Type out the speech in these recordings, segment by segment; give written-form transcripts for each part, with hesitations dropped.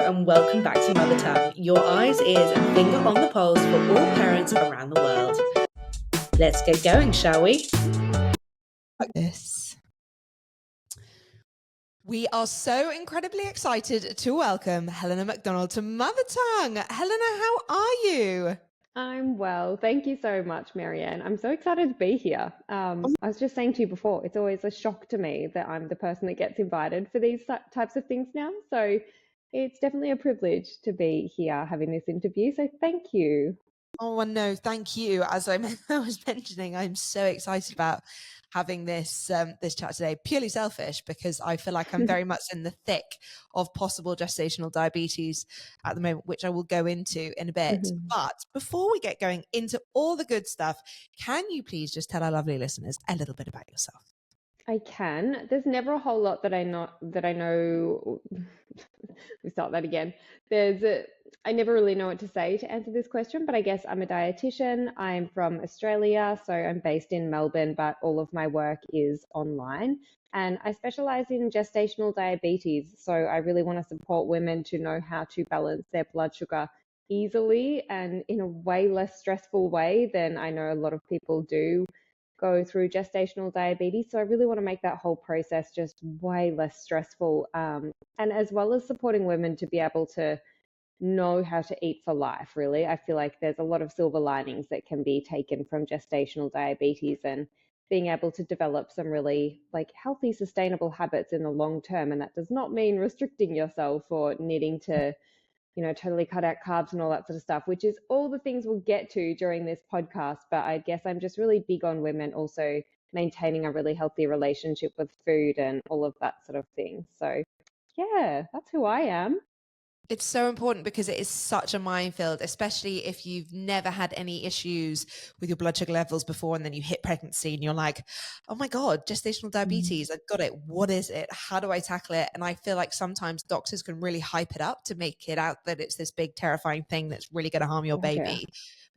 and welcome back to Mother Tongue, your eyes, ears, and finger on the pulse for all parents around the world. Let's get going, shall we? Yes. We are so incredibly excited to welcome Helena McDonald to Mother Tongue. Helena, how are you? I'm well. Thank you so much, Marianne. I'm so excited to be here. I was just saying to you before, it's always a shock to me that I'm the person that gets invited for these types of things now. So it's definitely a privilege to be here having this interview. So thank you. Oh, no, thank you. As I was mentioning, I'm so excited about having this this chat today. Purely selfish, because I feel like I'm very much in the thick of possible gestational diabetes at the moment, which I will go into in a bit. But before we get going into all the good stuff, can you please just tell our lovely listeners a little bit about yourself? I can. There's never a whole lot that I know. We start that again. I never really know what to say to answer this question, but I guess I'm a dietitian. I'm from Australia, so I'm based in Melbourne, but all of my work is online. And I specialize in gestational diabetes. So I really want to support women to know how to balance their blood sugar easily and in a way less stressful way than I know a lot of people do go through gestational diabetes. So I really want to make that whole process just way less stressful. And as well as supporting women to be able to know how to eat for life, really. I feel like there's a lot of silver linings that can be taken from gestational diabetes and being able to develop some really healthy, sustainable habits in the long term. And that does not mean restricting yourself or needing to totally cut out carbs and all that sort of stuff, which is all the things we'll get to during this podcast. But I guess I'm just really big on women also maintaining a really healthy relationship with food and all of that sort of thing. So yeah, that's who I am. It's so important because it is such a minefield, especially if you've never had any issues with your blood sugar levels before and then you hit pregnancy and you're like, oh my God, gestational diabetes, I've got it. What is it? How do I tackle it? And I feel like sometimes doctors can really hype it up to make it out that it's this big, terrifying thing that's really going to harm your baby.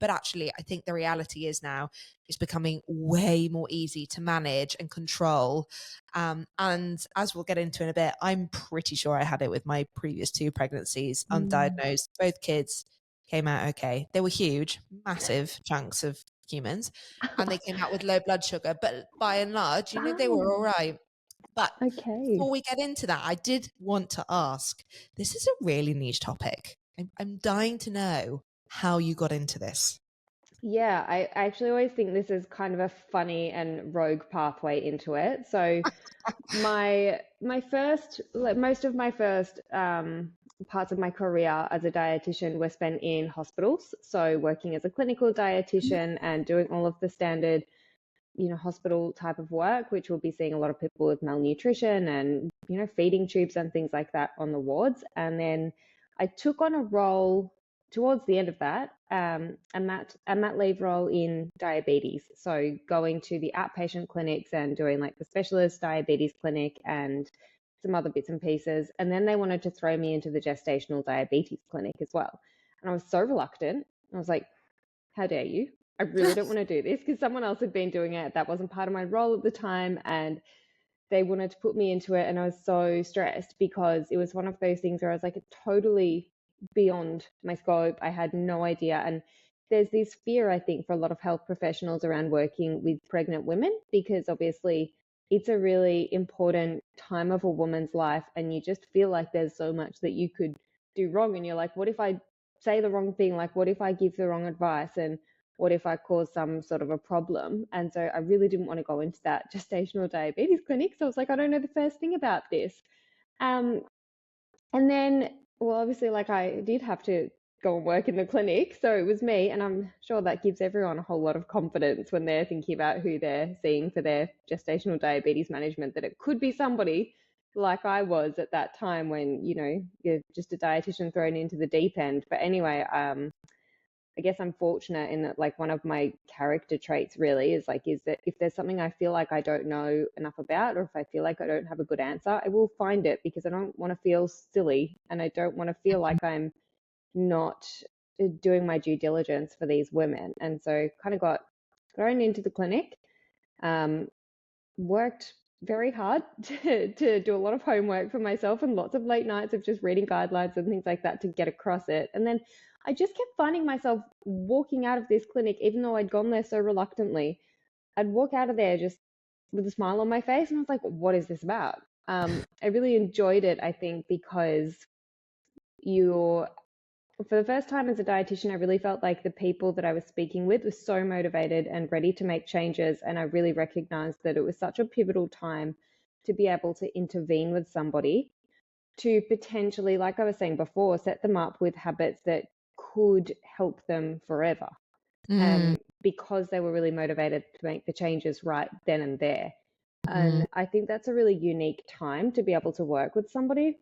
But actually, I think the reality is now it's becoming way more easy to manage and control. And as we'll get into in a bit, I'm pretty sure I had it with my previous 2 pregnancies, undiagnosed. Both kids came out okay. They were huge, massive chunks of humans, and they came out with low blood sugar. But by and large, they were all right. But before we get into that, I did want to ask, this is a really niche topic. I'm dying to know how you got into this. Yeah, I actually always think this is kind of a funny and rogue pathway into it. So my first, most of my first parts of my career as a dietitian were spent in hospitals. So working as a clinical dietitian and doing all of the standard, hospital type of work, which will be seeing a lot of people with malnutrition and, feeding tubes and things like that on the wards. And then I took on a role towards the end of that, a mat leave role in diabetes. So going to the outpatient clinics and doing the specialist diabetes clinic and some other bits and pieces. And then they wanted to throw me into the gestational diabetes clinic as well. And I was so reluctant. I was like, how dare you? I really don't want to do this, because someone else had been doing it. That wasn't part of my role at the time. And they wanted to put me into it. And I was so stressed because it was one of those things where I was like, totally beyond my scope. I had no idea. And there's this fear, I think, for a lot of health professionals around working with pregnant women, because obviously it's a really important time of a woman's life. And you just feel like there's so much that you could do wrong. And you're like, what if I say the wrong thing? Like, what if I give the wrong advice? And what if I cause some sort of a problem? And so I really didn't want to go into that gestational diabetes clinic. So I was like, I don't know the first thing about this. And then, well, obviously, I did have to go and work in the clinic. So it was me. And I'm sure that gives everyone a whole lot of confidence when they're thinking about who they're seeing for their gestational diabetes management, that it could be somebody like I was at that time when, you're just a dietitian thrown into the deep end. But anyway, I guess I'm fortunate in that, one of my character traits really is that if there's something I feel like I don't know enough about, or if I feel like I don't have a good answer, I will find it, because I don't want to feel silly and I don't want to feel like I'm not doing my due diligence for these women. And so kind of got thrown into the clinic, worked very hard to do a lot of homework for myself and lots of late nights of just reading guidelines and things like that to get across it. And then I just kept finding myself walking out of this clinic, even though I'd gone there so reluctantly. I'd walk out of there just with a smile on my face, and I was like, what is this about? I really enjoyed it, I think, because you're for the first time as a dietitian, I really felt like the people that I was speaking with were so motivated and ready to make changes. And I really recognized that it was such a pivotal time to be able to intervene with somebody to potentially, like I was saying before, set them up with habits that could help them forever. Because they were really motivated to make the changes right then and there. And I think that's a really unique time to be able to work with somebody.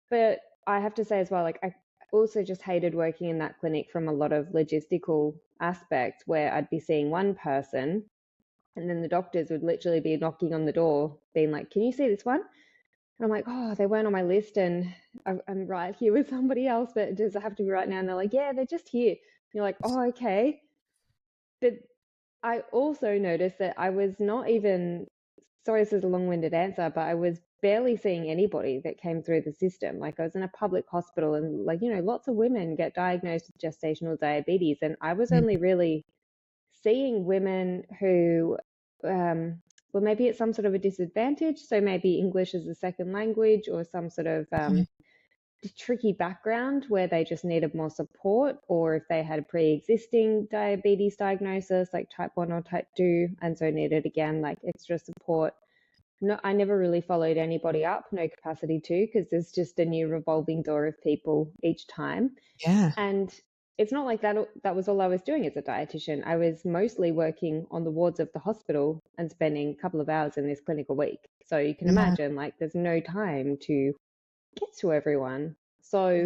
But I have to say as well, like I also just hated working in that clinic from a lot of logistical aspects where I'd be seeing one person and then the doctors would literally be knocking on the door being like, can you see this one? And I'm like, oh, they weren't on my list and I'm right here with somebody else, but does it have to be right now? And they're like, yeah, they're just here. And you're like, oh, okay. But I also noticed that I was not even, sorry, this is a long-winded answer, but I was barely seeing anybody that came through the system. Like I was in a public hospital and like, lots of women get diagnosed with gestational diabetes. And I was only really seeing women who well, maybe at some sort of a disadvantage. So maybe English as a second language or some sort of tricky background where they just needed more support, or if they had a pre-existing diabetes diagnosis like type 1 or type 2 and so needed again like extra support. No, I never really followed anybody up, no capacity to, because there's just a new revolving door of people each time. Yeah. And it's not like that was all I was doing as a dietitian. I was mostly working on the wards of the hospital and spending a couple of hours in this clinic a week. So you can imagine like there's no time to get to everyone. So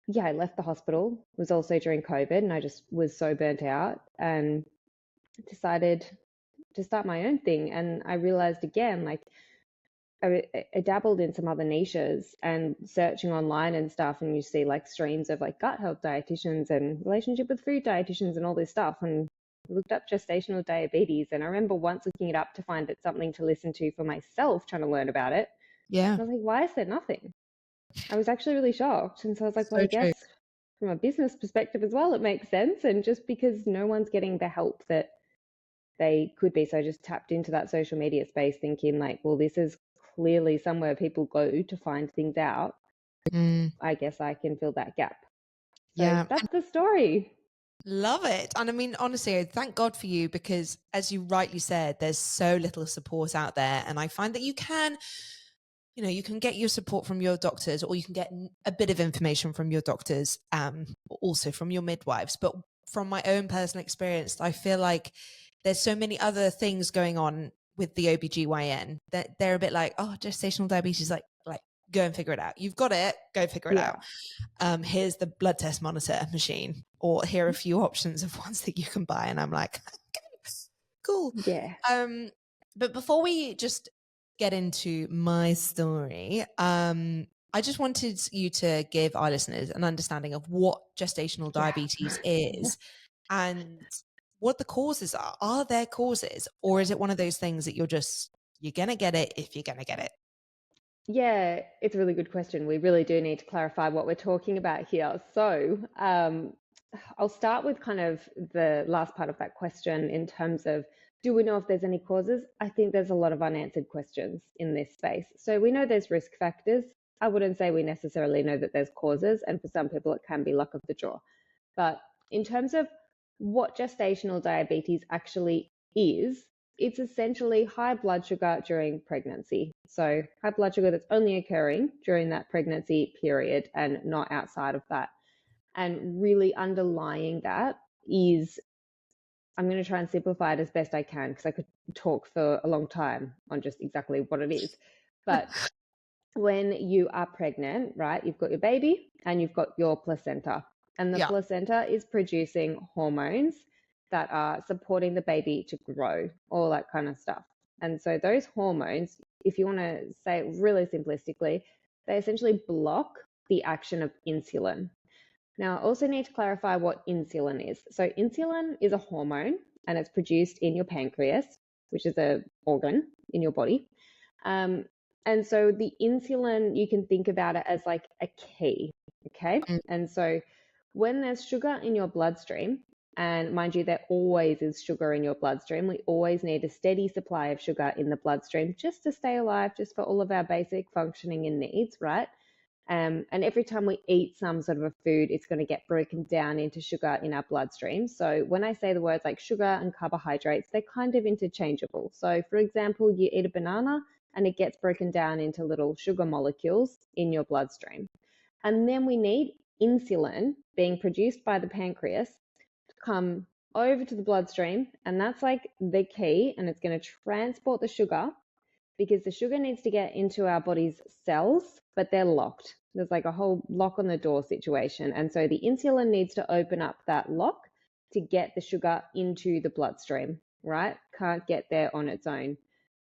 yeah, I left the hospital. It was also during COVID and I just was so burnt out and decided to start my own thing. And I realized again, like I dabbled in some other niches and searching online and stuff, and you see like streams of like gut health dietitians and relationship with food dietitians and all this stuff, and looked up gestational diabetes. And I remember once looking it up to find it something to listen to for myself, trying to learn about it. Yeah. And I was like, why is there nothing? I was actually really shocked. And so I was like, well, I guess from a business perspective as well, it makes sense. And just because no one's getting the help that they could be. So I just tapped into that social media space thinking like, well, this is clearly somewhere people go to find things out. I guess I can fill that gap. So Yeah. that's the story. Love it. And I mean, honestly, thank God for you, because as you rightly said, there's so little support out there. And I find that you can get your support from your doctors, or you can get a bit of information from your doctors, also from your midwives. But from my own personal experience, I feel like there's so many other things going on with the OBGYN that they're a bit like, oh, gestational diabetes, like go and figure it out. You've got it, go figure it out. Here's the blood test monitor machine, or here are a few options of ones that you can buy. And I'm like, okay, cool. Yeah. But before we just get into my story, I just wanted you to give our listeners an understanding of what gestational diabetes is and what the causes are. Are there causes, or is it one of those things that you're going to get it if you're going to get it? Yeah, it's a really good question. We really do need to clarify what we're talking about here. So I'll start with kind of the last part of that question in terms of, do we know if there's any causes? I think there's a lot of unanswered questions in this space. So we know there's risk factors. I wouldn't say we necessarily know that there's causes, and for some people it can be luck of the draw. But in terms of what gestational diabetes actually is, it's essentially high blood sugar during pregnancy. So high blood sugar that's only occurring during that pregnancy period and not outside of that. And really underlying that is, I'm going to try and simplify it as best I can because I could talk for a long time on just exactly what it is. But when you are pregnant, right, you've got your baby and you've got your placenta. And the placenta is producing hormones that are supporting the baby to grow, all that kind of stuff. And so those hormones, if you want to say it really simplistically, they essentially block the action of insulin. Now, I also need to clarify what insulin is. So insulin is a hormone and it's produced in your pancreas. which is an organ in your body. And so the insulin, you can think about it as like a key, okay? And so when there's sugar in your bloodstream, and mind you, there always is sugar in your bloodstream. We always need a steady supply of sugar in the bloodstream just to stay alive, just for all of our basic functioning and needs, right? And every time we eat some sort of a food, it's going to get broken down into sugar in our bloodstream. So when I say the words like sugar and carbohydrates, they're kind of interchangeable. So for example, you eat a banana and it gets broken down into little sugar molecules in your bloodstream. And then we need insulin being produced by the pancreas to come over to the bloodstream. And that's like the key, and it's going to transport the sugar, because the sugar needs to get into our body's cells, but they're locked. There's like a whole lock on the door situation. And so the insulin needs to open up that lock to get the sugar into the bloodstream, right? Can't get there on its own.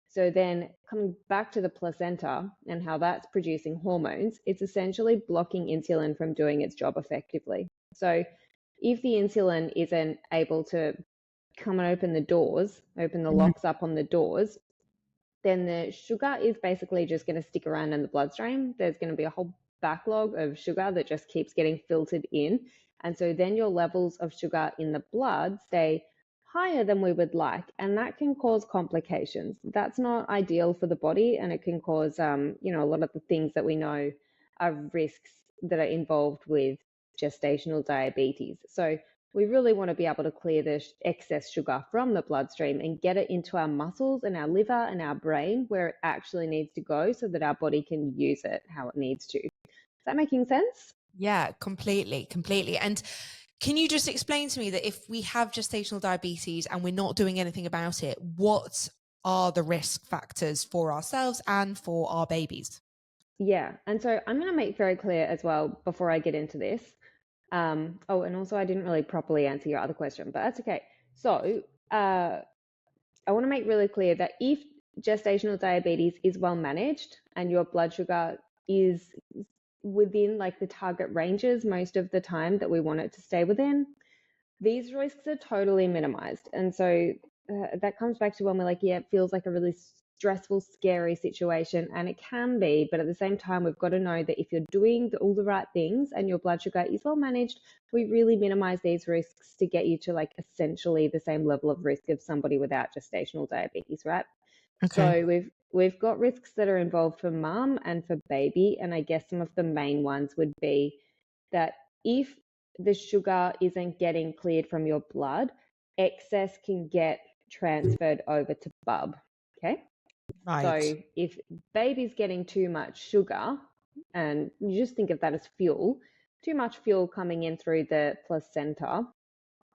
So then coming back to the placenta and how that's producing hormones, it's essentially blocking insulin from doing its job effectively. So if the insulin isn't able to come and open the doors, open the locks up on the doors, then the sugar is basically just going to stick around in the bloodstream. There's going to be a whole backlog of sugar that just keeps getting filtered in. And so then your levels of sugar in the blood stay higher than we would like, and that can cause complications. That's not ideal for the body, and it can cause, a lot of the things that we know are risks that are involved with gestational diabetes. So we really want to be able to clear the excess sugar from the bloodstream and get it into our muscles and our liver and our brain where it actually needs to go so that our body can use it how it needs to. Is that making sense? Yeah, completely. And can you just explain to me that if we have gestational diabetes and we're not doing anything about it, what are the risk factors for ourselves and for our babies? Yeah. And so I'm going to make very clear as well before I get into this. And also I didn't really properly answer your other question, but that's okay. So I want to make really clear that if gestational diabetes is well managed and your blood sugar is within like the target ranges most of the time that we want it to stay within, these risks are totally minimized. And so that comes back to when we're like, yeah, it feels like a really stressful, scary situation, and it can be, but at the same time, we've got to know that if you're doing all the right things and your blood sugar is well managed, we really minimize these risks to get you to like essentially the same level of risk of somebody without gestational diabetes, right? Okay. So we've got risks that are involved for mum and for baby, and I guess some of the main ones would be that if the sugar isn't getting cleared from your blood, excess can get transferred over to bub. Okay. Right. So if baby's getting too much sugar, and you just think of that as fuel, too much fuel coming in through the placenta,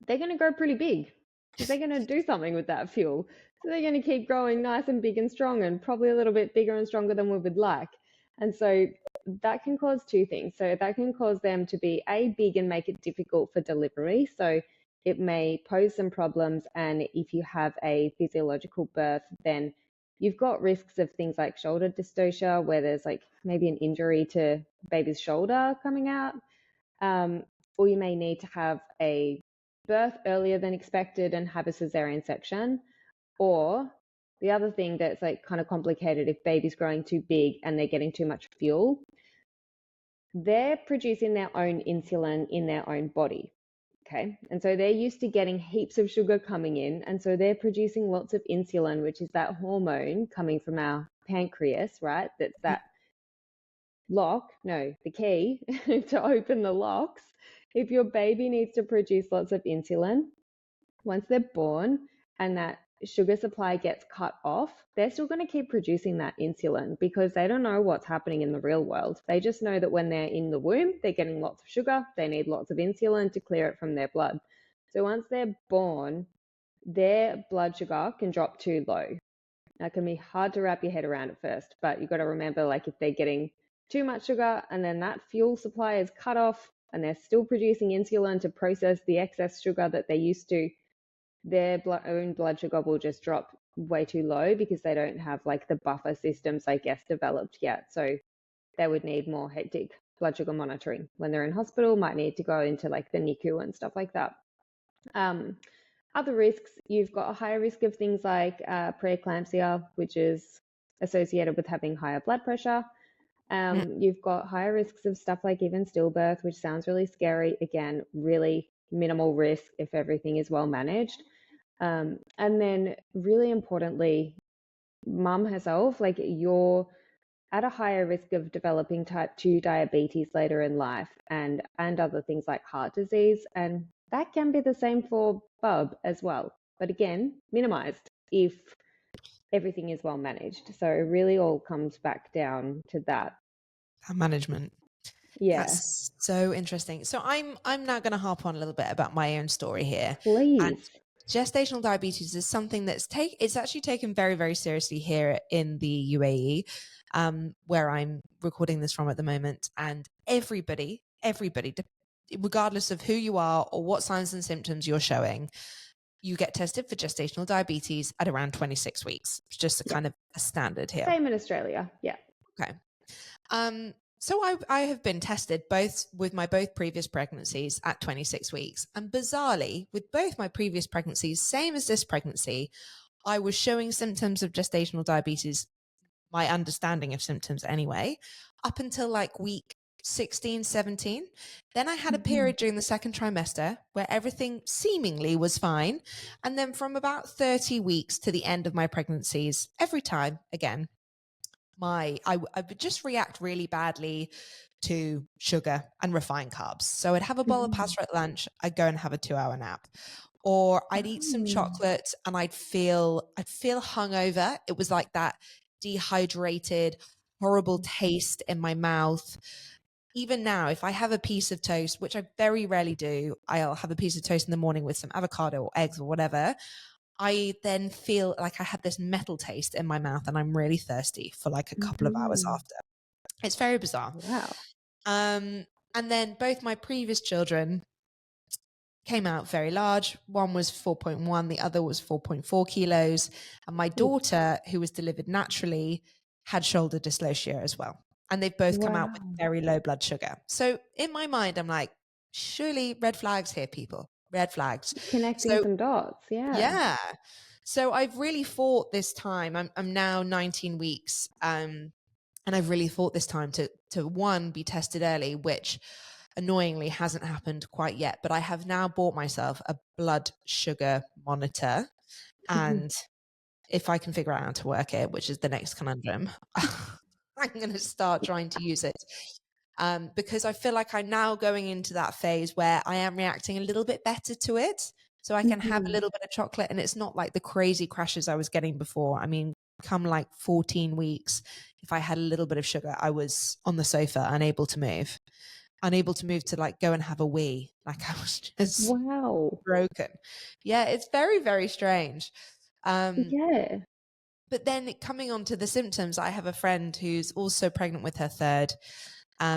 they're going to grow pretty big because they're going to do something with that fuel. So they're going to keep growing nice and big and strong, and probably a little bit bigger and stronger than we would like. And so that can cause two things. So that can cause them to be big and make it difficult for delivery. So it may pose some problems. And if you have a physiological birth, then you've got risks of things like shoulder dystocia, where there's like maybe an injury to baby's shoulder coming out. Or you may need to have a birth earlier than expected and have a cesarean section. Or the other thing that's like kind of complicated, if baby's growing too big and they're getting too much fuel, they're producing their own insulin in their own body. Okay. And so they're used to getting heaps of sugar coming in. And so they're producing lots of insulin, which is that hormone coming from our pancreas, right? That's that the key to open the locks. If your baby needs to produce lots of insulin, once they're born and that sugar supply gets cut off, they're still going to keep producing that insulin because they don't know what's happening in the real world. They just know that when they're in the womb, they're getting lots of sugar. They need lots of insulin to clear it from their blood. So once they're born, their blood sugar can drop too low. That can be hard to wrap your head around at first, but you've got to remember, like, if they're getting too much sugar and then that fuel supply is cut off and they're still producing insulin to process the excess sugar that they're used to, their own blood sugar will just drop way too low because they don't have like the buffer systems, I guess, developed yet. So they would need more hectic blood sugar monitoring when they're in hospital, might need to go into like the NICU and stuff like that. Other risks, you've got a higher risk of things like preeclampsia, which is associated with having higher blood pressure. You've got higher risks of stuff like even stillbirth, which sounds really scary. Again, really minimal risk if everything is well managed. And then, really importantly, mum herself, like you're at a higher risk of developing type 2 diabetes later in life and other things like heart disease. And that can be the same for bub as well. But again, minimized if everything is well managed. So it really all comes back down to that. Management. Yeah. That's so interesting. So I'm now going to harp on a little bit about my own story here. And Please. gestational diabetes is something that's it's actually taken very, very seriously here in the UAE, where I'm recording this from at the moment. And everybody, regardless of who you are or what signs and symptoms you're showing, you get tested for gestational diabetes at around 26 weeks. It's just a kind of a standard here. Same in Australia. Yeah. Okay. So I have been tested both with my both previous pregnancies at 26 weeks. And bizarrely, with both my previous pregnancies, same as this pregnancy, I was showing symptoms of gestational diabetes, my understanding of symptoms anyway, up until like week 16, 17. Then I had a period during the second trimester where everything seemingly was fine. And then from about 30 weeks to the end of my pregnancies, every time again, I would just react really badly to sugar and refined carbs. So I'd have a bowl of pasta at lunch, I'd go and have a 2-hour nap. Or I'd eat some chocolate and I'd feel hungover. It was like that dehydrated, horrible taste in my mouth. Even now, if I have a piece of toast, which I very rarely do, I'll have a piece of toast in the morning with some avocado or eggs or whatever. I then feel like I have this metal taste in my mouth and I'm really thirsty for like a couple of hours after. It's very bizarre. Wow. And then both my previous children came out very large. One was 4.1, the other was 4.4 kilos. And my daughter, who was delivered naturally, had shoulder dystocia as well. And they've both come out with very low blood sugar. So in my mind, I'm like, surely red flags here, people. Red flags. Connecting some dots. Yeah. So I've really fought this time. I'm now 19 weeks. And I've really fought this time to one, be tested early, which annoyingly hasn't happened quite yet. But I have now bought myself a blood sugar monitor. And if I can figure out how to work it, which is the next conundrum, I'm going to start trying to use it. Because I feel like I'm now going into that phase where I am reacting a little bit better to it. So I can have a little bit of chocolate and it's not like the crazy crashes I was getting before. I mean, come like 14 weeks, if I had a little bit of sugar, I was on the sofa, unable to move to like go and have a wee. Like I was just broken. Yeah, it's very, very strange. Yeah. But then coming on to the symptoms, I have a friend who's also pregnant with her third.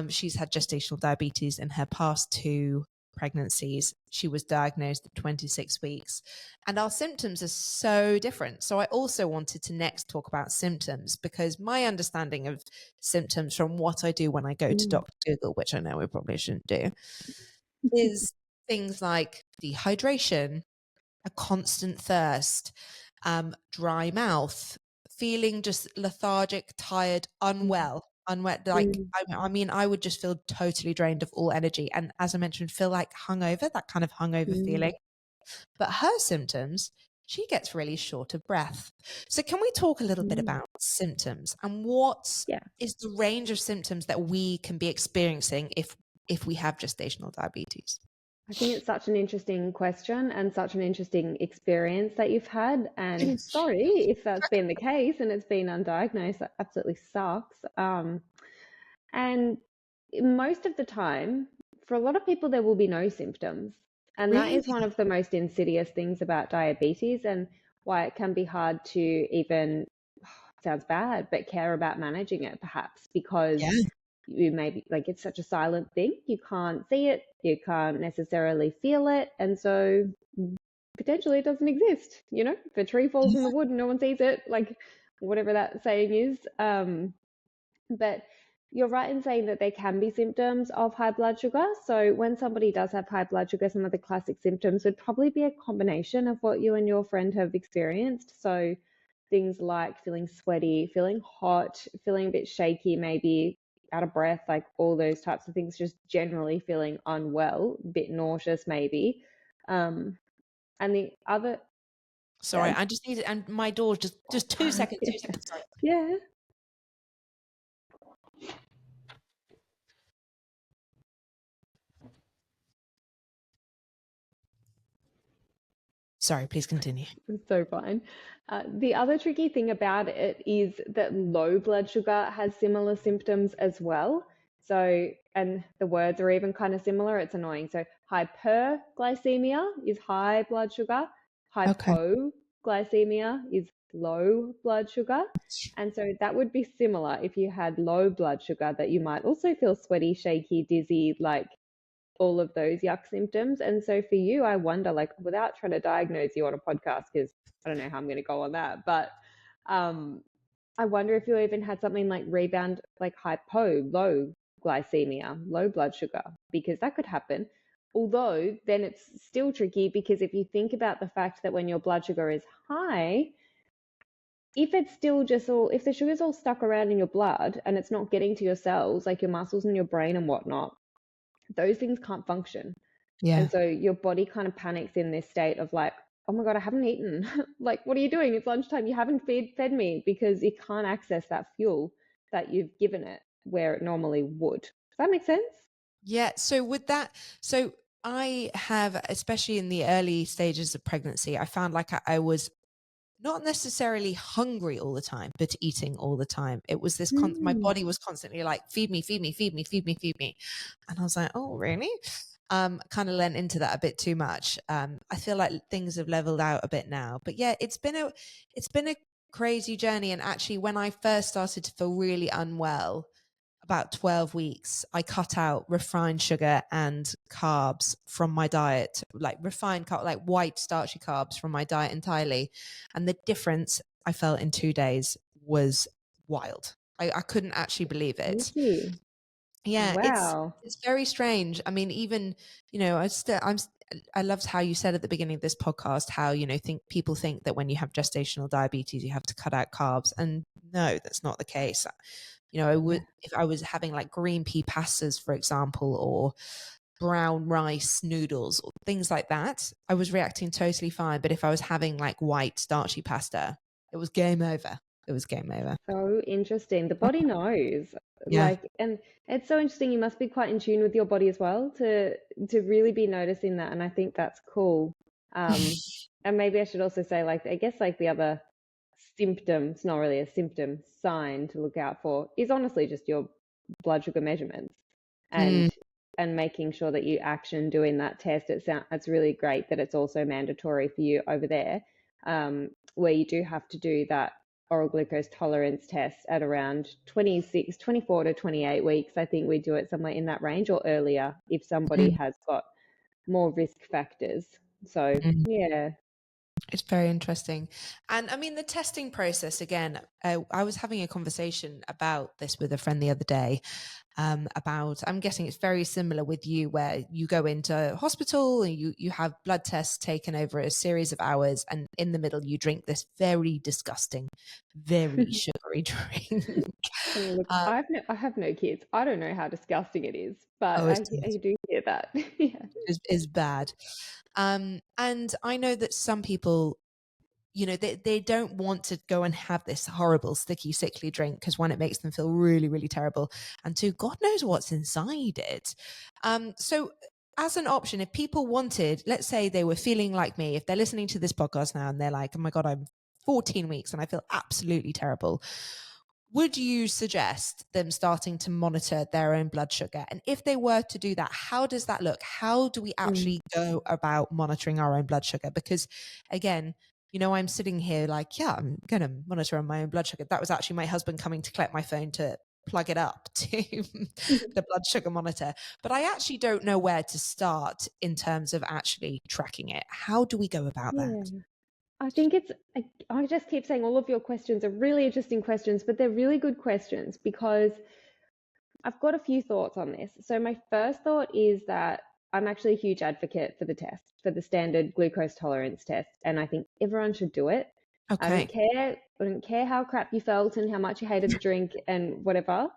She's had gestational diabetes in her past 2 pregnancies. She was diagnosed at 26 weeks. And our symptoms are so different. So I also wanted to next talk about symptoms because my understanding of symptoms from what I do when I go to Dr. Google, which I know we probably shouldn't do, is things like dehydration, a constant thirst, dry mouth, feeling just lethargic, tired, unwell. Like, I mean, I would just feel totally drained of all energy. And as I mentioned, feel like hungover, that kind of hungover feeling. But her symptoms, she gets really short of breath. So can we talk a little bit about symptoms and what is the range of symptoms that we can be experiencing if we have gestational diabetes? I think it's such an interesting question and such an interesting experience that you've had. And sorry if that's been the case and it's been undiagnosed. That absolutely sucks. And most of the time, for a lot of people, there will be no symptoms. And that is one of the most insidious things about diabetes and why it can be hard to even, sounds bad, but care about managing it perhaps because you maybe like it's such a silent thing. You can't see it. You can't necessarily feel it. And so potentially it doesn't exist. You know, if a tree falls in the wood and no one sees it, like whatever that saying is. But you're right in saying that there can be symptoms of high blood sugar. So when somebody does have high blood sugar, some of the classic symptoms would probably be a combination of what you and your friend have experienced. So things like feeling sweaty, feeling hot, feeling a bit shaky, maybe out of breath, like all those types of things, just generally feeling unwell, a bit nauseous maybe. And the other, Sorry, I just need it, and my door just 2 seconds, 2 seconds, sorry. yeah. Sorry, please continue. It's so fine. The other tricky thing about it is that low blood sugar has similar symptoms as well. So, and the words are even kind of similar. It's annoying. So, hyperglycemia is high blood sugar. Hypoglycemia is low blood sugar. And so that would be similar if you had low blood sugar, that you might also feel sweaty, shaky, dizzy, like all of those yuck symptoms. And so for you, I wonder, like, without trying to diagnose you on a podcast, because I don't know how I'm going to go on that, but I wonder if you even had something like rebound, like low glycemia, low blood sugar, because that could happen. Although then it's still tricky, because if you think about the fact that when your blood sugar is high, if it's still just all, if the sugar's all stuck around in your blood and it's not getting to your cells, like your muscles and your brain and whatnot, those things can't function. Yeah. And so your body kind of panics in this state of like, oh my God, I haven't eaten. Like, what are you doing? It's lunchtime. You haven't fed me, because it can't access that fuel that you've given it where it normally would. Does that make sense? Yeah. So with that, so I have, especially in the early stages of pregnancy, I found like I was not necessarily hungry all the time, but eating all the time. It was this, my body was constantly like, feed me, feed me, feed me, feed me, feed me. And I was like, oh, really? Kind of lent into that a bit too much. I feel like things have leveled out a bit now, but yeah, it's been a crazy journey. And actually, when I first started to feel really unwell, about 12 weeks, I cut out refined sugar and carbs from my diet, like like white starchy carbs from my diet entirely. And the difference I felt in 2 days was wild. I couldn't actually believe it. Really? Yeah, Wow. it's very strange. I mean, even, I loved how you said at the beginning of this podcast how, people think that when you have gestational diabetes, you have to cut out carbs. And no, that's not the case. I would, if I was having like green pea pastas, for example, or brown rice noodles or things like that, I was reacting totally fine. But if I was having like white starchy pasta, it was game over. It was game over. So interesting. The body knows. Yeah. Like, and it's so interesting. You must be quite in tune with your body as well to really be noticing that. And I think that's cool. And maybe I should also say, like, I guess like the other symptom, it's not really a symptom, sign to look out for is honestly just your blood sugar measurements, and making sure that you action doing that test. It's really great that it's also mandatory for you over there, where you do have to do that oral glucose tolerance test at around 24 to 28 weeks. I think we do it somewhere in that range, or earlier if somebody has got more risk factors. So yeah. It's very interesting. And I mean, the testing process, again, I was having a conversation about this with a friend the other day, I'm guessing it's very similar with you, where you go into hospital and you have blood tests taken over a series of hours, and in the middle you drink this very disgusting, very sugary drink. I mean, look, I have no kids. I don't know how disgusting it is, but I do hear that. Yeah. Is bad. And I know that some people, they don't want to go and have this horrible, sticky, sickly drink, because one, it makes them feel really, really terrible. And two, God knows what's inside it. So as an option, if people wanted, let's say they were feeling like me, if they're listening to this podcast now and they're like, oh my God, I'm 14 weeks and I feel absolutely terrible, would you suggest them starting to monitor their own blood sugar? And if they were to do that, how does that look? How do we actually go about monitoring our own blood sugar? Because again, I'm sitting here like, yeah, I'm going to monitor my own blood sugar. That was actually my husband coming to collect my phone to plug it up to the blood sugar monitor. But I actually don't know where to start in terms of actually tracking it. How do we go about that? I think I just keep saying all of your questions are really interesting questions, but they're really good questions, because I've got a few thoughts on this. So my first thought is that I'm actually a huge advocate for the test, for the standard glucose tolerance test, and I think everyone should do it. I don't care. I don't care how crap you felt and how much you hated the drink and whatever.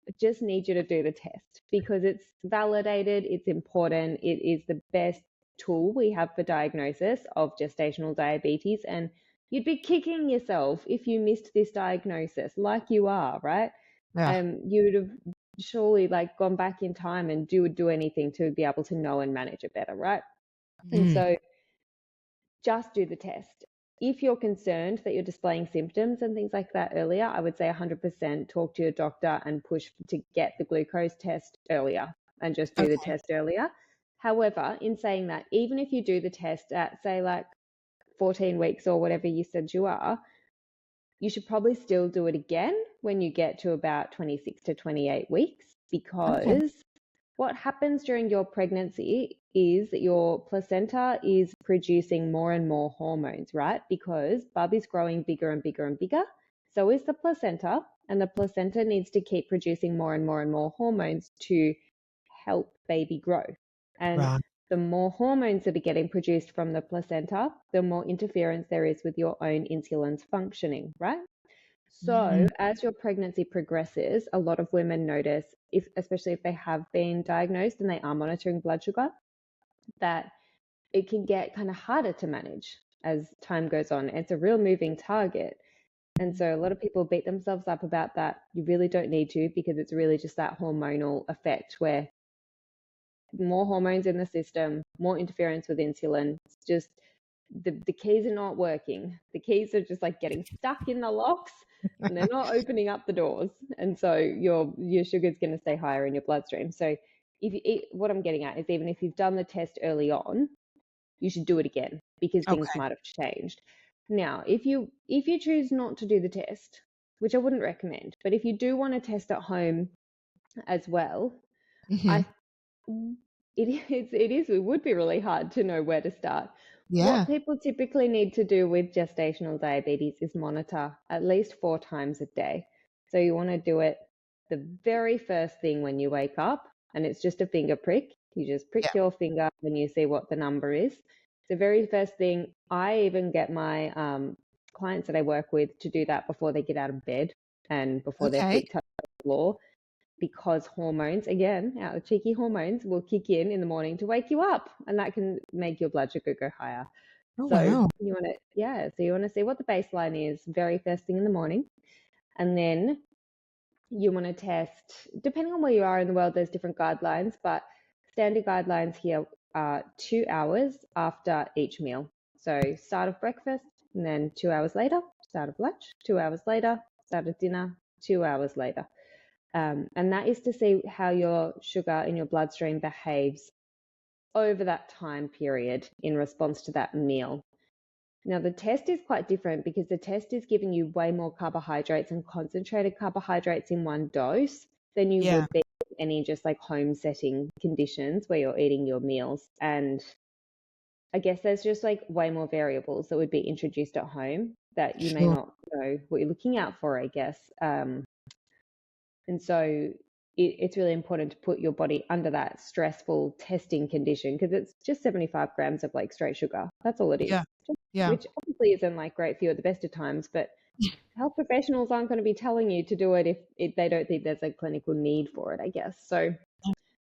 I just need you to do the test because it's validated, it's important, it is the best tool we have for diagnosis of gestational diabetes. And you'd be kicking yourself if you missed this diagnosis, like you are, right? Yeah. You would have surely like gone back in time and do anything to be able to know and manage it better, right? And so just do the test. If you're concerned that you're displaying symptoms and things like that earlier, I would say 100% talk to your doctor and push to get the glucose test earlier and just do the test earlier. However, in saying that, even if you do the test at, say, like 14 weeks or whatever you said you are, you should probably still do it again when you get to about 26 to 28 weeks, because what happens during your pregnancy is that your placenta is producing more and more hormones, right? Because Bubby's growing bigger and bigger and bigger. So is the placenta, and the placenta needs to keep producing more and more and more hormones to help baby grow. And the more hormones that are getting produced from the placenta, the more interference there is with your own insulin's functioning, right? So as your pregnancy progresses, a lot of women notice, especially if they have been diagnosed and they are monitoring blood sugar, that it can get kind of harder to manage as time goes on. It's a real moving target. And so a lot of people beat themselves up about that. You really don't need to, because it's really just that hormonal effect where more hormones in the system, more interference with insulin. It's just the keys are not working. The keys are just like getting stuck in the locks and they're not opening up the doors. And so your sugar's going to stay higher in your bloodstream. So what I'm getting at is, even if you've done the test early on, you should do it again, because things might have changed. Now, if you choose not to do the test, which I wouldn't recommend, but if you do want to test at home as well, it would be really hard to know where to start. What people typically need to do with gestational diabetes is monitor at least 4 times a day. So you want to do it the very first thing when you wake up, and it's just a finger prick. You just prick your finger when you see what the number is. The very first thing, I even get my clients that I work with to do that before they get out of bed and before their feet touch the floor, because hormones, again, our cheeky hormones, will kick in the morning to wake you up, and that can make your blood sugar go higher. You want to see what the baseline is very first thing in the morning, and then you want to test, depending on where you are in the world, there's different guidelines, but standard guidelines here are 2 hours after each meal. So start of breakfast, and then 2 hours later, start of lunch, 2 hours later, start of dinner, 2 hours later. And that is to see how your sugar in your bloodstream behaves over that time period in response to that meal. Now, the test is quite different, because the test is giving you way more carbohydrates and concentrated carbohydrates in one dose than you would be in any just like home setting conditions where you're eating your meals. And I guess there's just like way more variables that would be introduced at home that you may not know what you're looking out for, I guess. And so it's really important to put your body under that stressful testing condition, because it's just 75 grams of like straight sugar. That's all it is. Which obviously isn't like great for you at the best of times, but health professionals aren't going to be telling you to do it if they don't think there's a clinical need for it, I guess. So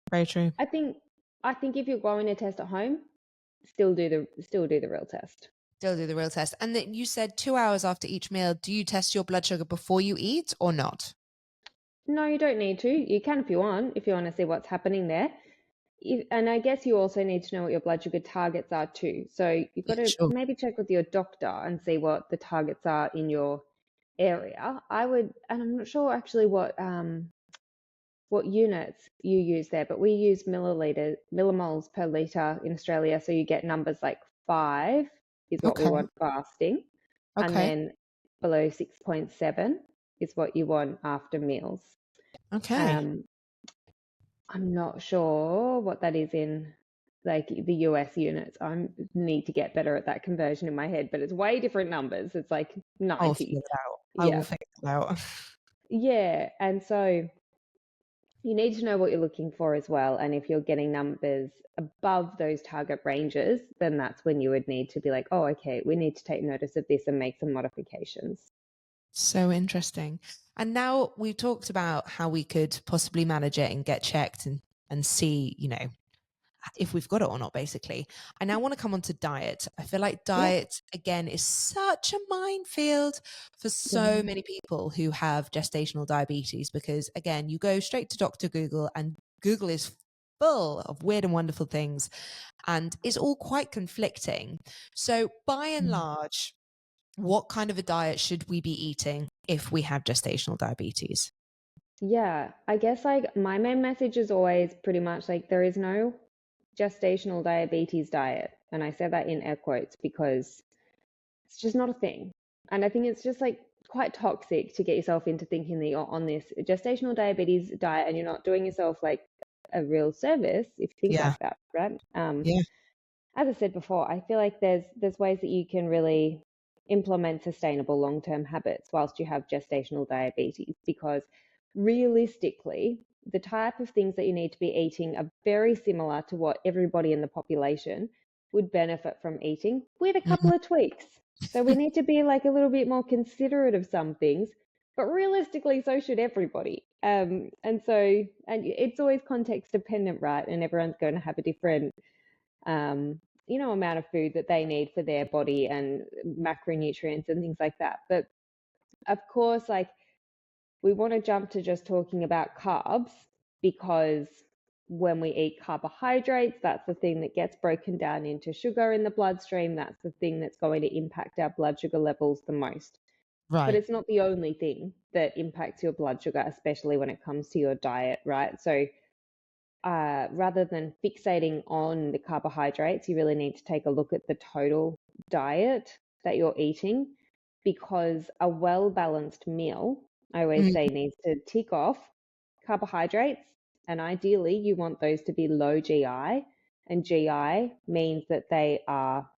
very true. I think if you're going to test at home, still do the real test. Still do the real test. And then you said 2 hours after each meal, do you test your blood sugar before you eat or not? No, you don't need to. You can if you want to see what's happening there. And I guess you also need to know what your blood sugar targets are too. So you've got to maybe check with your doctor and see what the targets are in your area. And I'm not sure actually what units you use there, but we use millimoles per litre in Australia. So you get numbers like 5 is what we want fasting. And then below 6.7 is what you want after meals. I'm not sure what that is in like the US units. I need to get better at that conversion in my head, but it's way different numbers. It's like 90. I will figure it out. Yeah. And so you need to know what you're looking for as well. And if you're getting numbers above those target ranges, then that's when you would need to be like, oh, okay, we need to take notice of this and make some modifications. So interesting. And now we've talked about how we could possibly manage it and get checked and see, if we've got it or not, basically. I now want to come on to diet. I feel like Yeah. diet, again, is such a minefield for so many people who have gestational diabetes because, again, you go straight to Dr. Google and Google is full of weird and wonderful things and it's all quite conflicting. So, by and large, what kind of a diet should we be eating if we have gestational diabetes? Yeah, I guess like my main message is always pretty much like there is no gestational diabetes diet. And I said that in air quotes because it's just not a thing. And I think it's just like quite toxic to get yourself into thinking that you're on this gestational diabetes diet and you're not doing yourself like a real service if you think Yeah. like that, right? Yeah. As I said before, I feel like there's ways that you can really implement sustainable long-term habits whilst you have gestational diabetes because realistically, the type of things that you need to be eating are very similar to what everybody in the population would benefit from eating with a couple of tweaks. So we need to be like a little bit more considerate of some things, but realistically, so should everybody. And it's always context dependent, right? And everyone's going to have a different amount of food that they need for their body and macronutrients and things like that. But of course, like we want to jump to just talking about carbs because when we eat carbohydrates, that's the thing that gets broken down into sugar in the bloodstream. That's the thing that's going to impact our blood sugar levels the most. But Right. it's not the only thing that impacts your blood sugar, especially when it comes to your diet, right? So rather than fixating on the carbohydrates, you really need to take a look at the total diet that you're eating because a well balanced meal, I always say, needs to tick off carbohydrates. And ideally, you want those to be low GI. And GI means that they are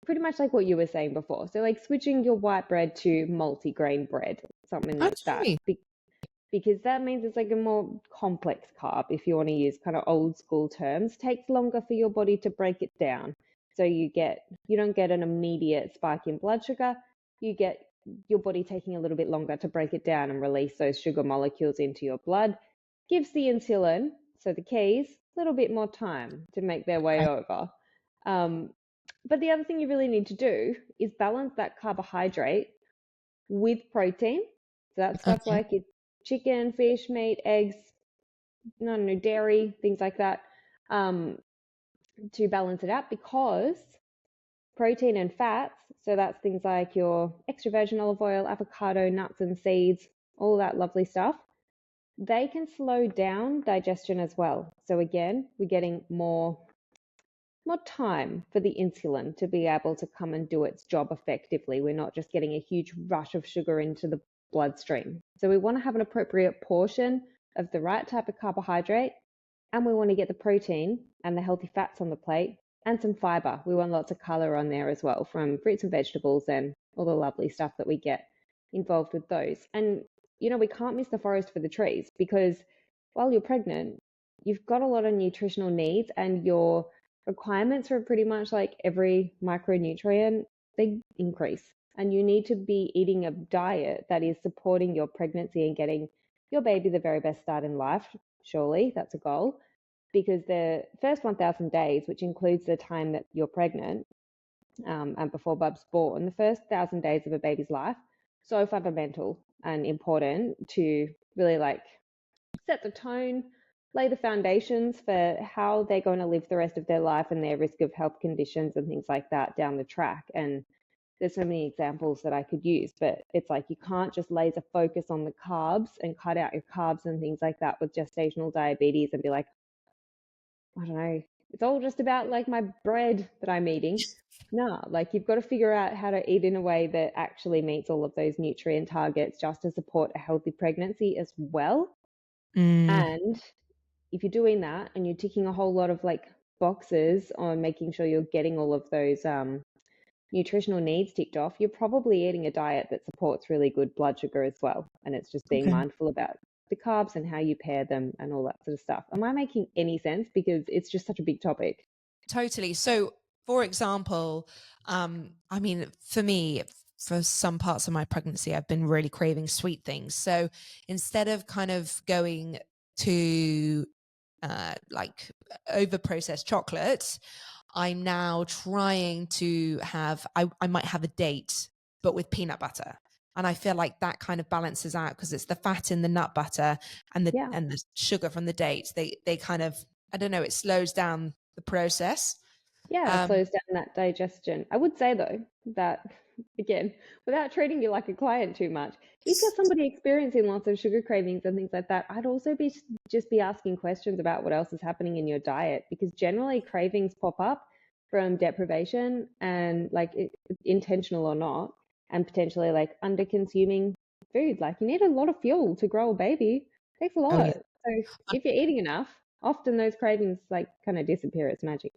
pretty much like what you were saying before. So, like switching your white bread to multigrain bread, something like that Okay. because that means it's like a more complex carb, if you want to use kind of old school terms. Takes longer for your body to break it down. So you don't get an immediate spike in blood sugar. You get your body taking a little bit longer to break it down and release those sugar molecules into your blood. Gives the insulin, so the keys, a little bit more time to make their way Okay. over. But the other thing you really need to do is balance that carbohydrate with protein. So that's stuff Okay. like your chicken, fish, meat, eggs, dairy, things like that, to balance it out because protein and fats, so that's things like your extra virgin olive oil, avocado, nuts and seeds, all that lovely stuff, they can slow down digestion as well. So again, we're getting more time for the insulin to be able to come and do its job effectively. We're not just getting a huge rush of sugar into the bloodstream. So we want to have an appropriate portion of the right type of carbohydrate, and we want to get the protein and the healthy fats on the plate and some fiber. We want lots of color on there as well from fruits and vegetables and all the lovely stuff that we get involved with those. And, we can't miss the forest for the trees because while you're pregnant, you've got a lot of nutritional needs and your requirements for pretty much like every micronutrient, they increase. And you need to be eating a diet that is supporting your pregnancy and getting your baby the very best start in life. Surely that's a goal. Because the first 1,000 days, which includes the time that you're pregnant and before Bub's born, the first 1,000 days of a baby's life, so fundamental and important to really like set the tone, lay the foundations for how they're going to live the rest of their life and their risk of health conditions and things like that down the track. And there's so many examples that I could use, but it's like you can't just laser focus on the carbs and cut out your carbs and things like that with gestational diabetes and be like, I don't know, it's all just about like my bread that I'm eating. No, like you've got to figure out how to eat in a way that actually meets all of those nutrient targets just to support a healthy pregnancy as well. And if you're doing that and you're ticking a whole lot of like boxes on making sure you're getting all of those nutritional needs ticked off, you're probably eating a diet that supports really good blood sugar as well. And it's just being Okay. mindful about the carbs and how you pair them and all that sort of stuff. Am I making any sense? Because it's just such a big topic. Totally. So, for example, I mean, for me, for some parts of my pregnancy, I've been really craving sweet things. So instead of kind of going to like over processed chocolates, I'm now trying to have, I might have a date, but with peanut butter. And I feel like that kind of balances out because it's the fat in the nut butter and Yeah. the sugar from the dates. They kind of, I don't know, it slows down the process. Yeah, it slows down that digestion. I would say though that again, without treating you like a client too much, if you're somebody experiencing lots of sugar cravings and things like that, I'd also be just be asking questions about what else is happening in your diet, because generally cravings pop up from deprivation and like intentional or not, and potentially like under consuming food. Like you need a lot of fuel to grow a baby. It takes a Oh yeah. lot. So if you're eating enough, often those cravings like kind of disappear. It's magic.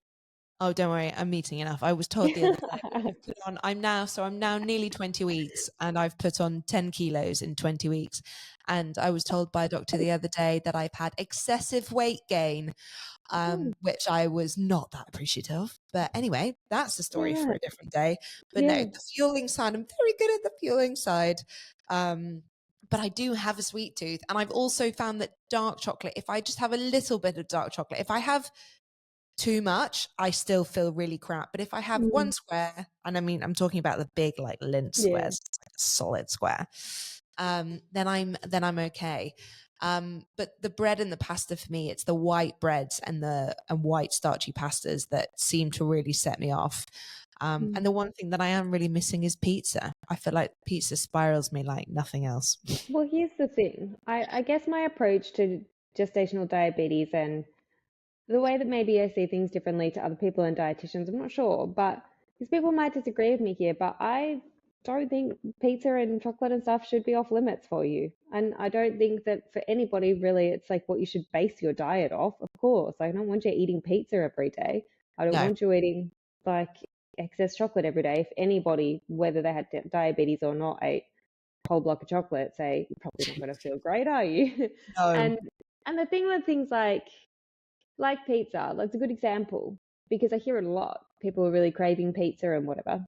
Oh, don't worry, I'm eating enough. I was told the other day I've put on, I'm now nearly 20 weeks and I've put on 10 kilos in 20 weeks. And I was told by a doctor the other day that I've had excessive weight gain, which I was not that appreciative of. But anyway, that's the story for Yeah, a different day. But no, yeah. the fueling side, I'm very good at the fueling side. But I do have a sweet tooth. And I've also found that dark chocolate, if I just have a little bit of dark chocolate, if I have too much, I still feel really crap. But if I have one Mm, square, and I mean, I'm talking about the big like lint yeah. squares, like a solid square, then I'm okay. But the bread and the pasta for me, it's the white breads and white starchy pastas that seem to really set me off. And Mm. the one thing that I am really missing is pizza. I feel like pizza spirals me like nothing else. Well, here's the thing. I guess my approach to gestational diabetes and the way that maybe I see things differently to other people and dietitians, I'm not sure, but these people might disagree with me here, but I don't think pizza and chocolate and stuff should be off limits for you. And I don't think that for anybody really, it's like what you should base your diet off. Of course, I don't want you eating pizza every day. I don't No, want you eating like excess chocolate every day. If anybody, whether they had diabetes or not, ate a whole block of chocolate, say you're probably not going to feel great, are you? no. and and the thing with things like pizza, that's a good example because I hear it a lot. People are really craving pizza and whatever.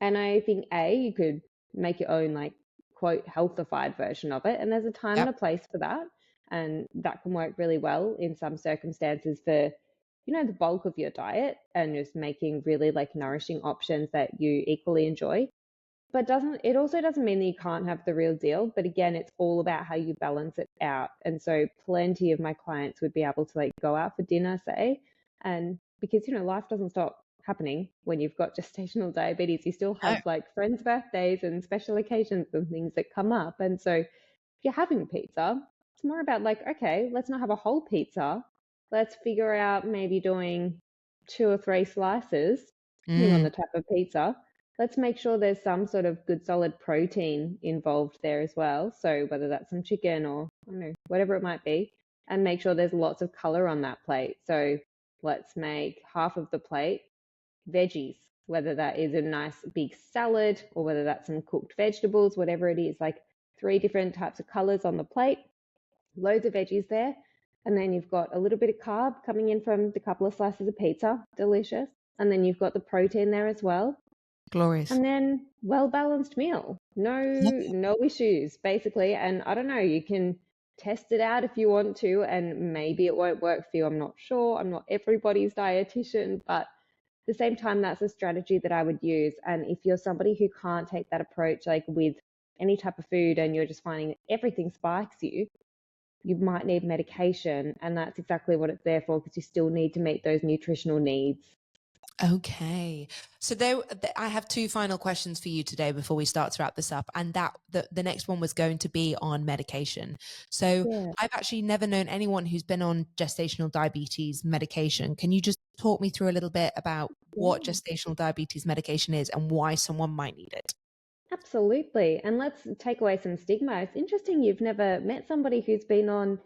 And I think you could make your own like quote healthified version of it. And there's a time and Yep. a place for that. And that can work really well in some circumstances for, the bulk of your diet and just making really like nourishing options that you equally enjoy. But doesn't it also doesn't mean that you can't have the real deal. But again, it's all about how you balance it out. And so plenty of my clients would be able to like go out for dinner, say, and because life doesn't stop happening when you've got gestational diabetes. You still No. have like friends' birthdays and special occasions and things that come up. And so if you're having pizza, it's more about like, okay, let's not have a whole pizza. Let's figure out maybe doing 2 or 3 slices, depending on Mm, the type of pizza. Let's make sure there's some sort of good solid protein involved there as well. So whether that's some chicken or I don't know, whatever it might be, and make sure there's lots of color on that plate. So let's make half of the plate veggies, whether that is a nice big salad or whether that's some cooked vegetables, whatever it is, like 3 different types of colors on the plate, loads of veggies there. And then you've got a little bit of carb coming in from the couple of slices of pizza, delicious. And then you've got the protein there as well. glorious. And then well-balanced meal. No issues, basically. And I don't know, you can test it out if you want to, and maybe it won't work for you. I'm not sure. I'm not everybody's dietitian, but at the same time, that's a strategy that I would use. And if you're somebody who can't take that approach, like with any type of food, and you're just finding that everything spikes you, you might need medication. And that's exactly what it's there for, because you still need to meet those nutritional needs. Okay. So I have two final questions for you today before we start to wrap this up. And the next one was going to be on medication. So Yeah. I've actually never known anyone who's been on gestational diabetes medication. Can you just talk me through a little bit about what Yeah. gestational diabetes medication is and why someone might need it? Absolutely. And let's take away some stigma. It's interesting you've never met somebody who's been on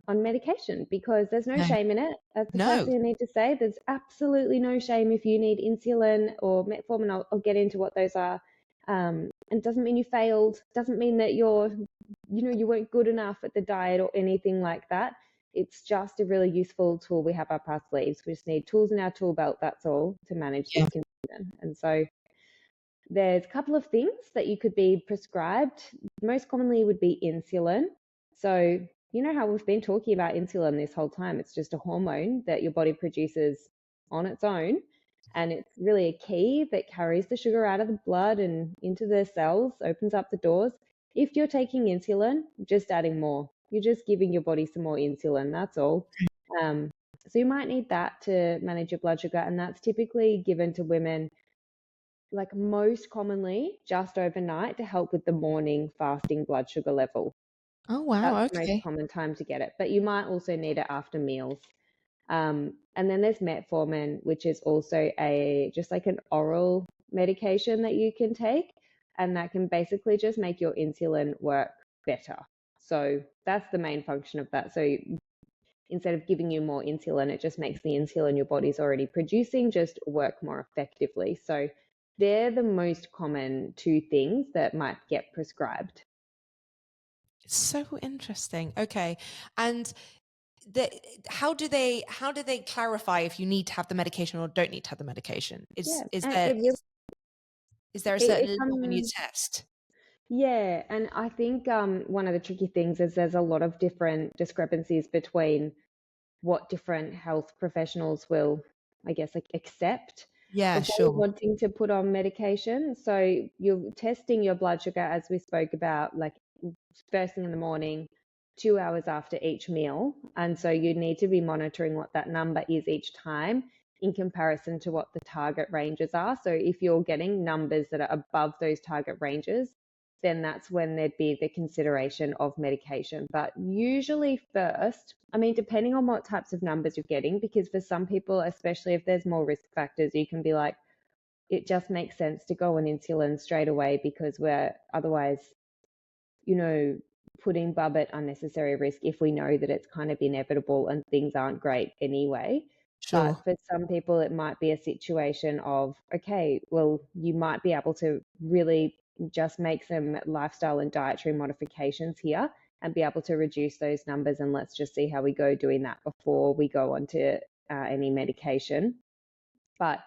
medication, because there's no No. shame in it. That's the first No. thing I need to say. There's absolutely no shame if you need insulin or metformin. I'll get into what those are And it doesn't mean you failed, doesn't mean that you weren't good enough at the diet or anything like that. It's just a really useful tool we have up our sleeves. We just need tools in our tool belt, that's all, to manage this condition. And so there's a couple of things that you could be prescribed. Most commonly would be insulin. So you know how we've been talking about insulin this whole time. It's just a hormone that your body produces on its own. And it's really a key that carries the sugar out of the blood and into the cells, opens up the doors. If you're taking insulin, just adding more. You're just giving your body some more insulin, that's all. So you might need that to manage your blood sugar. And that's typically given to women, like most commonly just overnight, to help with the morning fasting blood sugar level. Oh, wow. That's the Okay. most common time to get it. But you might also need it after meals. And then there's metformin, which is also just like an oral medication that you can take, and that can basically just make your insulin work better. So that's the main function of that. So instead of giving you more insulin, it just makes the insulin your body's already producing just work more effectively. So they're the most common two things that might get prescribed. So interesting. Okay. And how do they clarify if you need to have the medication or don't need to have the medication? Is there a certain level when you test? Yeah, and I think one of the tricky things is there's a lot of different discrepancies between what different health professionals will, I guess, like accept Yeah, before sure. wanting to put on medication. So you're testing your blood sugar, as we spoke about, like first thing in the morning, 2 hours after each meal. And so you need to be monitoring what that number is each time in comparison to what the target ranges are. So if you're getting numbers that are above those target ranges, then that's when there'd be the consideration of medication. But usually first, I mean, depending on what types of numbers you're getting, because for some people, especially if there's more risk factors, you can be like, it just makes sense to go on insulin straight away because we're otherwise, putting Bub at unnecessary risk if we know that it's kind of inevitable and things aren't great anyway. Sure. But for some people, it might be a situation of, okay, well, you might be able to really just make some lifestyle and dietary modifications here and be able to reduce those numbers. And let's just see how we go doing that before we go on to any medication. But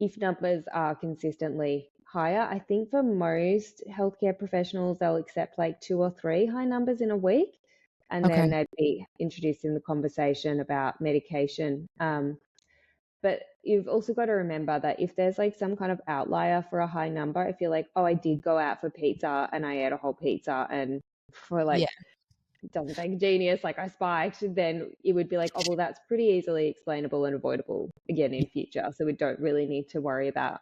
if numbers are consistently higher, I think for most healthcare professionals, they'll accept like 2 or 3 high numbers in a week. And Okay. then they'd be introduced in the conversation about medication. But you've also got to remember that if there's like some kind of outlier for a high number, if you're like, oh, I did go out for pizza and I ate a whole pizza and for like, it doesn't take a genius, like I spiked, then it would be like, oh, well, that's pretty easily explainable and avoidable again in future. So we don't really need to worry about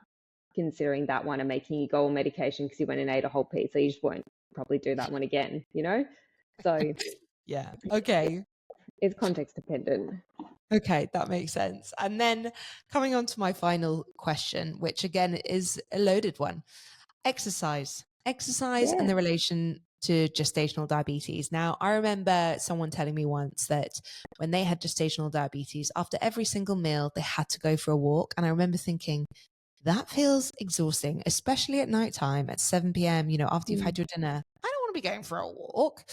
considering that one and making you go on medication because you went and ate a whole pizza. You just won't probably do that one again, So Yeah. Okay. it's context dependent. Okay, that makes sense. And then coming on to my final question, which again is a loaded one. Exercise and the relation to gestational diabetes. Now, I remember someone telling me once that when they had gestational diabetes, after every single meal, they had to go for a walk. And I remember thinking, that feels exhausting, especially at nighttime at 7 p.m., after you've had your dinner. I don't want to be going for a walk.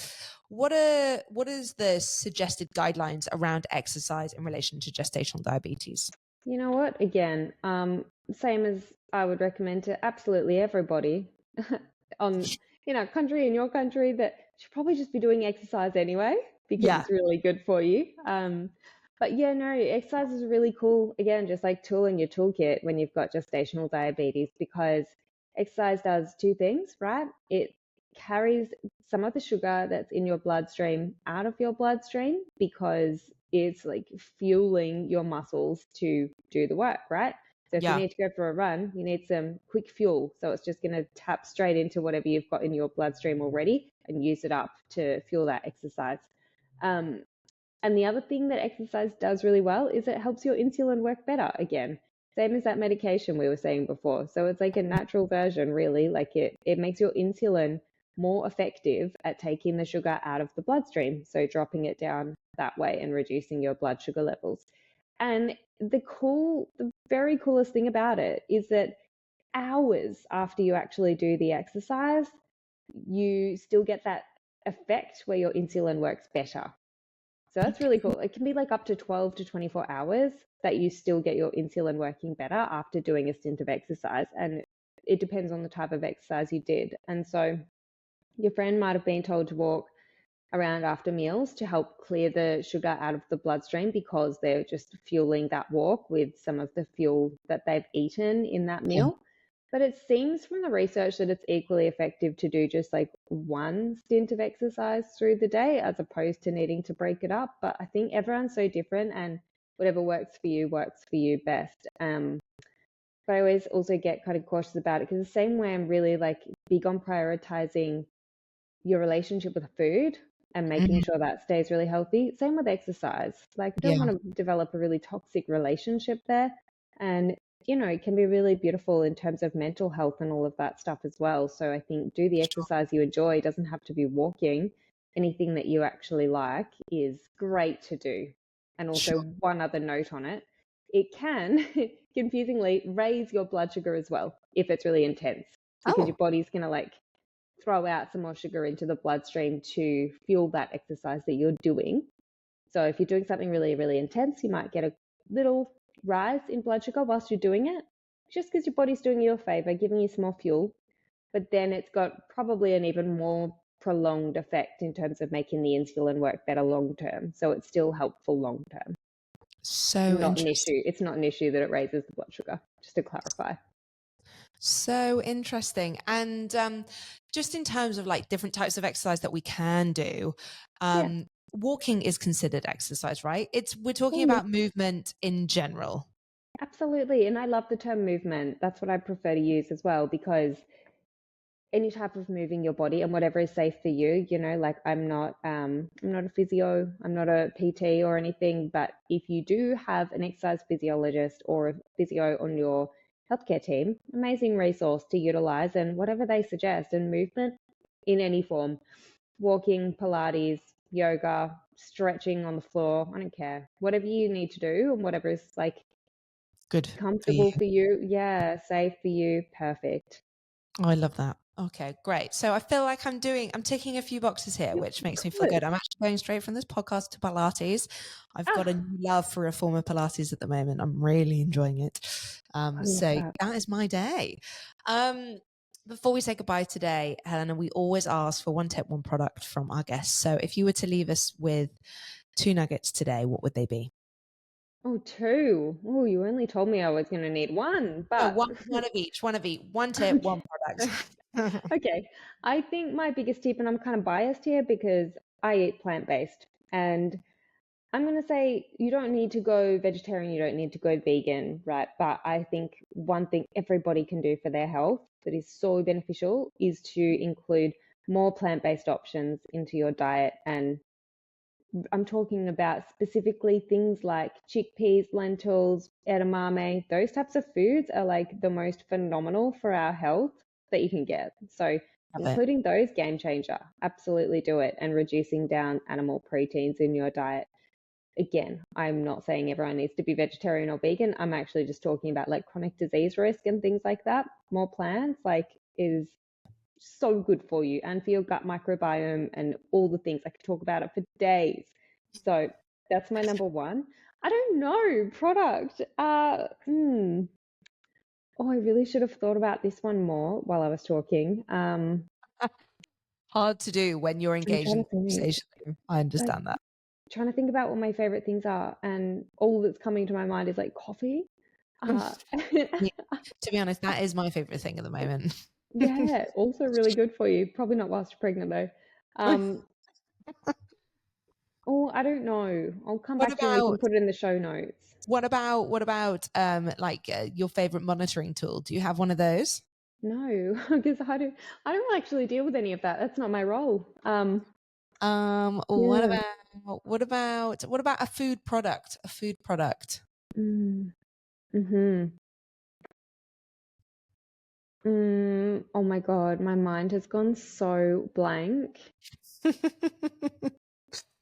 What is the suggested guidelines around exercise in relation to gestational diabetes? You know what? Again, same as I would recommend to absolutely everybody on country in your country, that should probably just be doing exercise anyway because it's really good for you. But yeah, no, exercise is really cool. Again, just like tool in your toolkit when you've got gestational diabetes, because exercise does two things, right? It carries some of the sugar that's in your bloodstream out of your bloodstream because it's like fueling your muscles to do the work, right? So if you need to go for a run, you need some quick fuel. So it's just going to tap straight into whatever you've got in your bloodstream already and use it up to fuel that exercise. And the other thing that exercise does really well is it helps your insulin work better again. Same as that medication we were saying before. So it's like a natural version, really. Like it makes your insulin more effective at taking the sugar out of the bloodstream. So dropping it down that way and reducing your blood sugar levels. And the very coolest thing about it is that hours after you actually do the exercise, you still get that effect where your insulin works better. So that's really cool. It can be like up to 12 to 24 hours that you still get your insulin working better after doing a stint of exercise. And it depends on the type of exercise you did. And so your friend might have been told to walk around after meals to help clear the sugar out of the bloodstream because they're just fueling that walk with some of the fuel that they've eaten in that meal. But it seems from the research that it's equally effective to do just like one stint of exercise through the day as opposed to needing to break it up. But I think everyone's so different and whatever works for you best. But I always also get kind of cautious about it because the same way I'm really like big on prioritizing your relationship with food and making sure that stays really healthy. Same with exercise. Like, I don't want to develop a really toxic relationship there. And, it can be really beautiful in terms of mental health and all of that stuff as well. So I think do the exercise you enjoy. It doesn't have to be walking. Anything that you actually like is great to do. And also, one other note on it, it can, confusingly, raise your blood sugar as well if it's really intense because your body's going to like throw out some more sugar into the bloodstream to fuel that exercise that you're doing. So if you're doing something really, really intense, you might get a little rise in blood sugar whilst you're doing it, just because your body's doing you a favor, giving you some more fuel. But then it's got probably an even more prolonged effect in terms of making the insulin work better long term. So it's still helpful long term. So not an issue. It's not an issue that it raises the blood sugar, just to clarify. So interesting. And just in terms of like different types of exercise that we can do, walking is considered exercise, right? We're talking about movement in general. Absolutely. And I love the term movement. That's what I prefer to use as well, because any type of moving your body and whatever is safe for you, like I'm not a physio, I'm not a PT or anything, but if you do have an exercise physiologist or a physio on your healthcare team, amazing resource to utilize, and whatever they suggest, and movement in any form, walking, Pilates, yoga, stretching on the floor, I don't care, whatever you need to do and whatever is like good, comfortable for you, safe for you, perfect. Oh, I love that. Okay, great. So I feel like I'm ticking a few boxes here, which makes me feel good. I'm actually going straight from this podcast to Pilates. I've got a new love for reformer Pilates at the moment. I'm really enjoying it. So that is my day. Before we say goodbye today, Helena, we always ask for one tip, one product from our guests. So if you were to leave us with 2 nuggets today, what would they be? Oh, 2. Oh, you only told me I was going to need 1, but one of each. One tip, one product. Okay. I think my biggest tip, and I'm kind of biased here because I eat plant-based, and I'm going to say you don't need to go vegetarian, you don't need to go vegan, right? But I think one thing everybody can do for their health that is so beneficial is to include more plant-based options into your diet. And I'm talking about specifically things like chickpeas, lentils, edamame. Those types of foods are like the most phenomenal for our health that you can get. So including those, game changer. Absolutely do it. And reducing down animal proteins in your diet. Again, I'm not saying everyone needs to be vegetarian or vegan. I'm actually just talking about like chronic disease risk and things like that. More plants is so good for you and for your gut microbiome and all the things. I could talk about it for days. So that's my number 1. I don't know, product. Oh, I really should have thought about this one more while I was talking. Hard to do when you're engaged in conversation. I understand that. Trying to think about what my favorite things are, and all that's coming to my mind is like coffee. To be honest, that is my favorite thing at the moment. Yeah, also really good for you. Probably not whilst you're pregnant though. Oh, I don't know. I'll come back to you and we can put it in the show notes. What about your favorite monitoring tool? Do you have one of those? No, because I don't actually deal with any of that. That's not my role. What about a food product? A food product. Oh my God, my mind has gone so blank.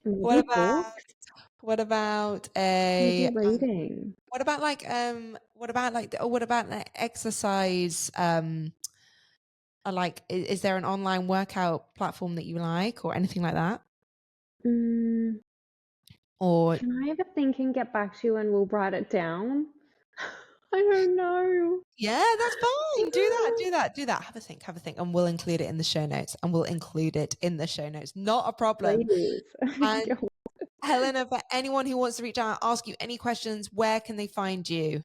What What about What are you reading? what about like exercise? Like, is there an online workout platform that you like or anything like that? Mm, Or can I have a think and get back to you and we'll write it down? I don't know. yeah, that's fine. Do that. Have a think, and we'll include it in the show notes. Not a problem. Please. And Helena, for anyone who wants to reach out, ask you any questions, where can they find you?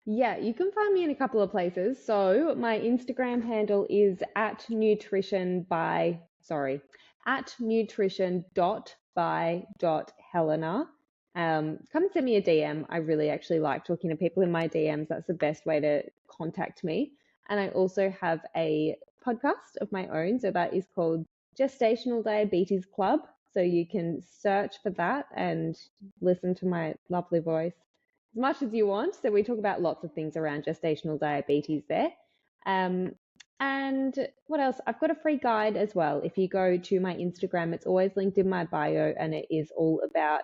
Yeah, you can find me in a couple of places. So my Instagram handle is at nutrition.by.helena. Come and send me a DM. I really actually like talking to people in my DMs. That's the best way to contact me. And I also have a podcast of my own. So that is called Gestational Diabetes Club. So you can search for that and listen to my lovely voice as much as you want. So we talk about lots of things around gestational diabetes there. And what else? I've got a free guide as well. If you go to my Instagram, it's always linked in my bio, and it is all about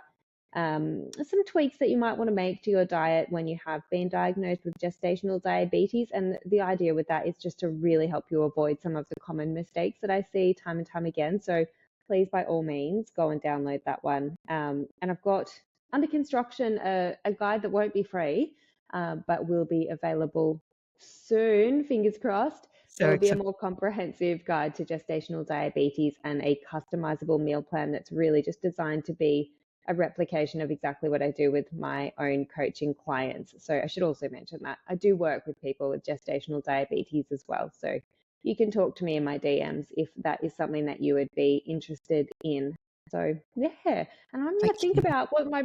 some tweaks that you might want to make to your diet when you have been diagnosed with gestational diabetes. And the idea with that is just to really help you avoid some of the common mistakes that I see time and time again. So please, by all means, go and download that one. And I've got under construction a guide that won't be free, but will be available soon, fingers crossed. There will be a more comprehensive guide to gestational diabetes and a customizable meal plan that's really just designed to be a replication of exactly what I do with my own coaching clients. So I should also mention that I do work with people with gestational diabetes as well. So you can talk to me in my DMs if that is something that you would be interested in. So yeah, and I'm going to think about what my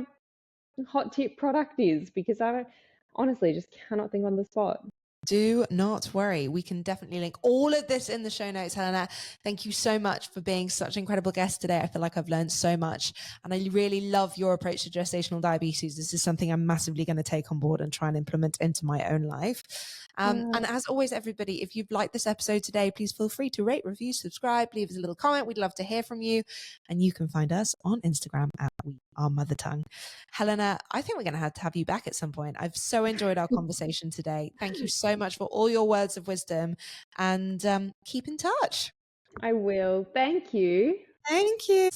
hot tip product is, because I honestly just cannot think on the spot. Do not worry. We can definitely link all of this in the show notes, Helena. Thank you so much for being such an incredible guest today. I feel like I've learned so much, and I really love your approach to gestational diabetes. This is something I'm massively going to take on board and try and implement into my own life. And as always, everybody, if you've liked this episode today, please feel free to rate, review, subscribe, leave us a little comment. We'd love to hear from you. And you can find us on Instagram at We Are Mother Tongue. Helena, I think we're going to have you back at some point. I've so enjoyed our conversation today. Thank you so much for all your words of wisdom, and keep in touch. I will. Thank you. Thank you.